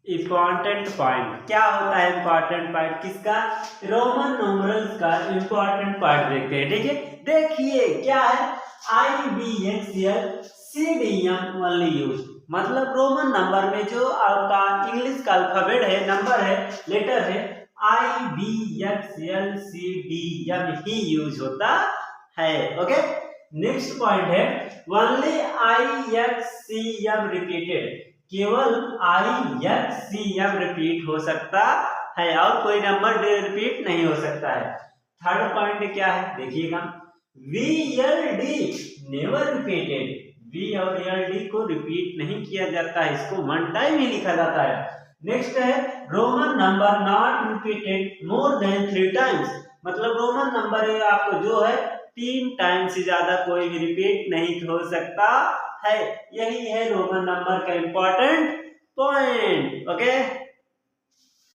Important point क्या होता है? इम्पॉर्टेंट पॉइंट किसका? रोमन न्यूमरल्स का इम्पॉर्टेंट पॉइंट देखते हैं। ठीक है, देखिए क्या है, IBXL CDM ओनली यूज, मतलब रोमन नंबर में जो आपका इंग्लिश का अल्फाबेट है, नंबर है, लेटर है, IBXL CDM ही यूज होता है। ओके, नेक्स्ट पॉइंट है ओनली IXCM रिपीटेड, केवल IXCM रिपीट हो सकता है और कोई नंबर रिपीट नहीं हो सकता है। थर्ड पॉइंट क्या है देखिएगा, VLD नेवर रिपीटेड, V और LD को रिपीट नहीं किया जाता है, इसको वन टाइम ही लिखा जाता है। नेक्स्ट है Roman number not repeated more than 3 times, मतलब रोमन नंबर आपको जो है 3 टाइम से ज्यादा कोई भी रिपीट नहीं हो सकता है। यही है रोमन नंबर का इंपॉर्टेंट पॉइंट। ओके,